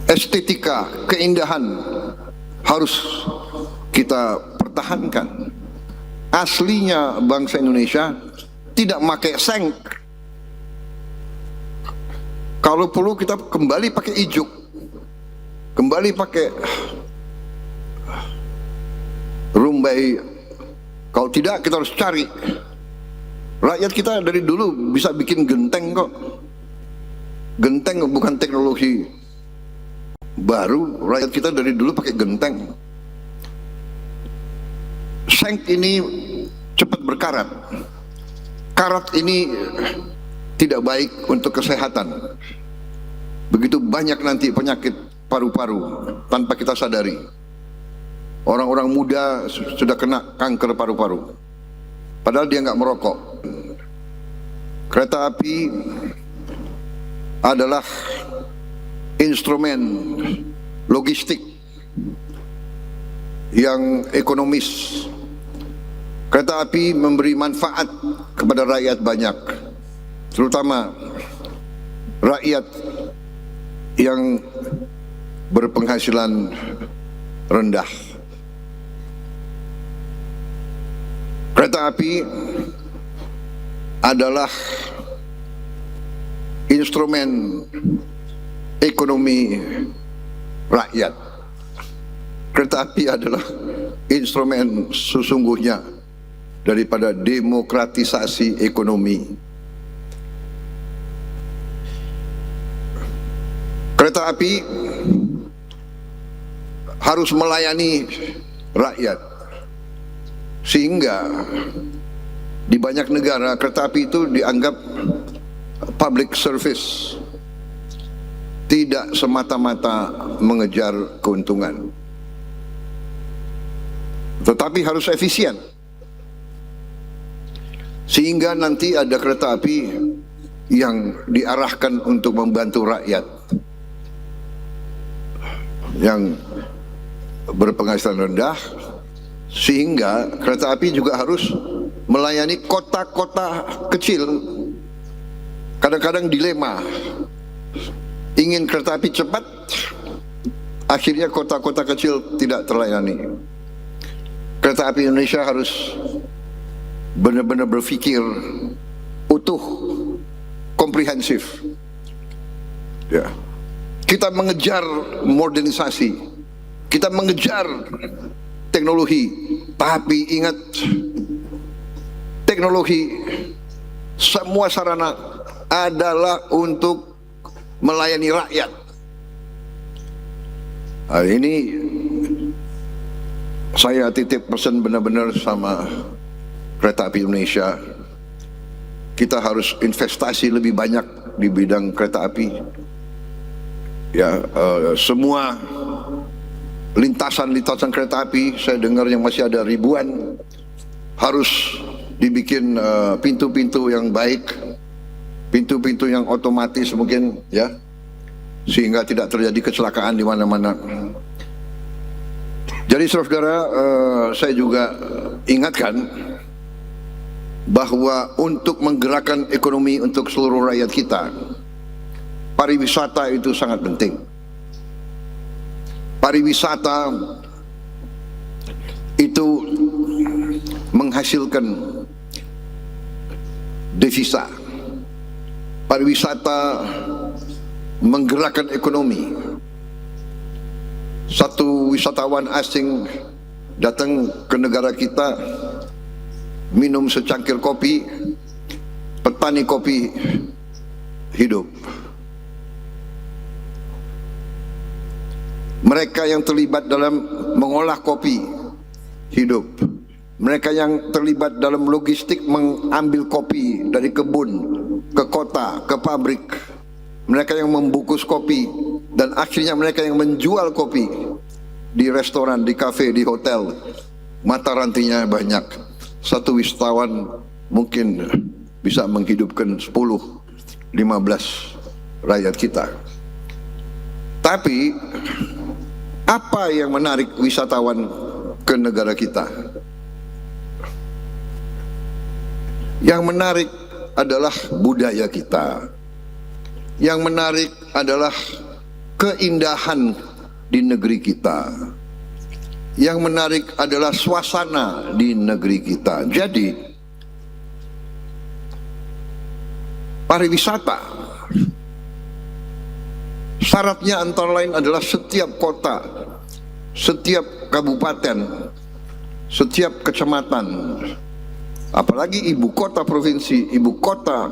estetika, keindahan harus kita pertahankan. Aslinya bangsa Indonesia tidak pakai seng. Kalau perlu kita kembali pakai ijuk, kembali pakai rumbai. Kalau tidak, kita harus cari. Rakyat kita dari dulu bisa bikin genteng kok. Genteng bukan teknologi baru. Rakyat kita dari dulu pakai genteng. Seng ini cepat berkarat. Karat ini tidak baik untuk kesehatan. Begitu banyak nanti penyakit paru-paru tanpa kita sadari. Orang-orang muda sudah kena kanker paru-paru, padahal dia nggak merokok. Kereta api adalah instrumen logistik yang ekonomis. Kereta api memberi manfaat kepada rakyat banyak, terutama rakyat yang berpenghasilan rendah. Kereta api adalah instrumen ekonomi rakyat. Kereta api adalah instrumen sesungguhnya daripada demokratisasi ekonomi. Kereta api harus melayani rakyat, sehingga di banyak negara kereta api itu dianggap public service, tidak semata-mata mengejar keuntungan, tetapi harus efisien, sehingga nanti ada kereta api yang diarahkan untuk membantu rakyat yang berpenghasilan rendah, sehingga kereta api juga harus melayani kota-kota kecil. Kadang-kadang dilema, ingin kereta api cepat, akhirnya kota-kota kecil tidak terlayani. Kereta api Indonesia harus benar-benar berpikir utuh, komprehensif. Ya. Kita mengejar modernisasi, kita mengejar teknologi, tapi ingat, teknologi semua sarana adalah untuk melayani rakyat. Hari ini saya titip pesan benar-benar sama kereta api Indonesia. Kita harus investasi lebih banyak di bidang kereta api. Ya, semua lintasan-lintasan kereta api, saya dengar yang masih ada ribuan, harus dibikin pintu-pintu yang baik, pintu-pintu yang otomatis mungkin, ya, sehingga tidak terjadi kecelakaan di mana-mana. Jadi saudara, saya juga ingatkan bahwa untuk menggerakkan ekonomi untuk seluruh rakyat kita, pariwisata itu sangat penting. Pariwisata itu menghasilkan devisa. Pariwisata menggerakkan ekonomi. Satu wisatawan asing datang ke negara kita, minum secangkir kopi, petani kopi hidup. Mereka yang terlibat dalam mengolah kopi hidup. Mereka yang terlibat dalam logistik mengambil kopi dari kebun ke kota, ke pabrik. Mereka yang membungkus kopi, dan akhirnya mereka yang menjual kopi di restoran, di kafe, di hotel. Mata rantinya banyak. Satu wisatawan mungkin bisa menghidupkan 10-15 rakyat kita. Tapi apa yang menarik wisatawan ke negara kita? Yang menarik adalah budaya kita. Yang menarik adalah keindahan di negeri kita. Yang menarik adalah suasana di negeri kita. Jadi pariwisata syaratnya antara lain adalah setiap kota, setiap kabupaten, setiap kecamatan, apalagi ibu kota provinsi, ibu kota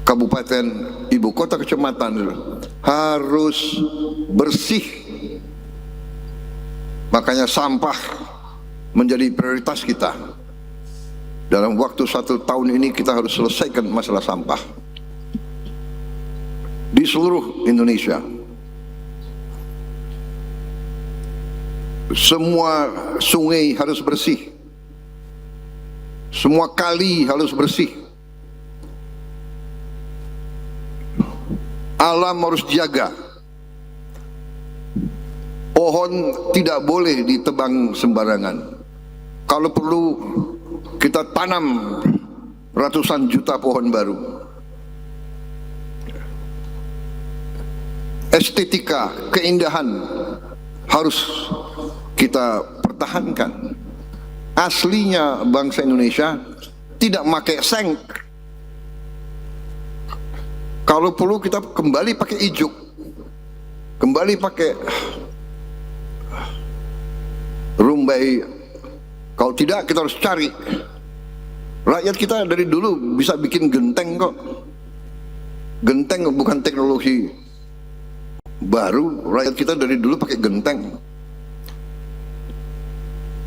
kabupaten, ibu kota kecamatan harus bersih. Makanya sampah menjadi prioritas kita. Dalam waktu 1 tahun ini kita harus selesaikan masalah sampah di seluruh Indonesia. Semua sungai harus bersih, semua kali harus bersih, alam harus dijaga. Pohon tidak boleh ditebang sembarangan. Kalau perlu kita tanam ratusan juta pohon baru. Estetika, keindahan harus kita pertahankan. Aslinya bangsa Indonesia tidak pakai seng. Kalau perlu kita kembali pakai ijuk, kembali pakai rumbai. Kalau tidak kita harus cari. Rakyat kita dari dulu bisa bikin genteng kok. Genteng bukan teknologi baru. Rakyat kita dari dulu pakai genteng.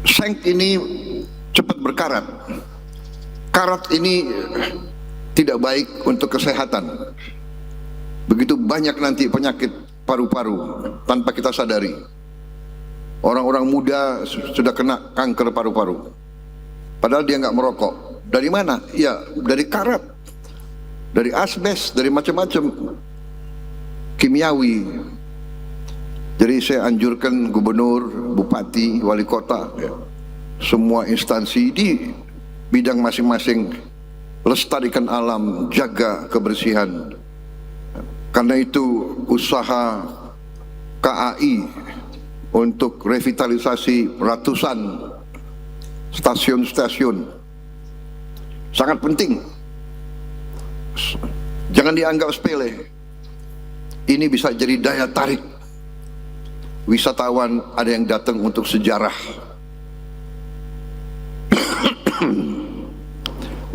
Seng ini cepat berkarat. Karat ini tidak baik untuk kesehatan. Begitu banyak nanti penyakit paru-paru tanpa kita sadari. Orang-orang muda sudah kena kanker paru-paru, padahal dia nggak merokok. Dari mana? Ya dari karat, dari asbes, dari macam-macam kimiawi. Jadi saya anjurkan gubernur, bupati, wali kota, ya, semua instansi di bidang masing-masing, lestarikan alam, jaga kebersihan. Karena itu usaha KAI untuk revitalisasi ratusan stasiun-stasiun sangat penting. Jangan dianggap sepele. Ini bisa jadi daya tarik. Wisatawan ada yang datang untuk sejarah.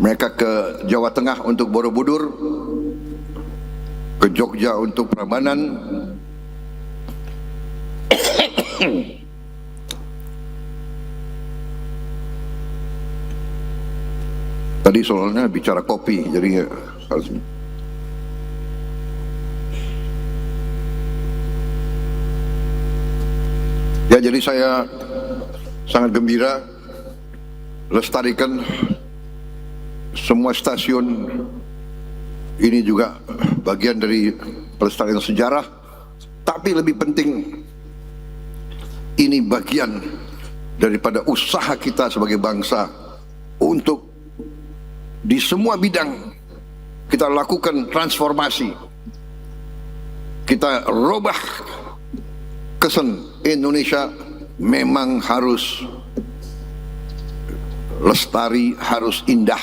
Mereka ke Jawa Tengah untuk Borobudur, ke Jogja untuk Prambanan. Tadi soalnya bicara kopi, jadi harus. Ya, jadi saya sangat gembira lestarikan semua stasiun. Ini juga bagian dari pelestarian sejarah, tapi lebih penting ini bagian daripada usaha kita sebagai bangsa untuk di semua bidang kita lakukan transformasi. Kita robah kesan Indonesia memang harus lestari, harus indah,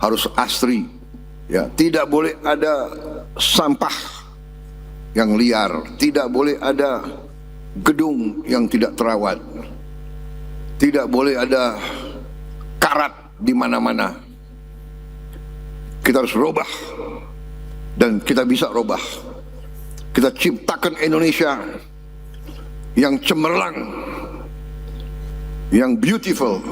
harus asri. Ya, tidak boleh ada sampah yang liar, tidak boleh ada gedung yang tidak terawat, tidak boleh ada karat di mana-mana. Kita harus robah, dan kita bisa robah. Kita ciptakan Indonesia yang cemerlang, yang beautiful,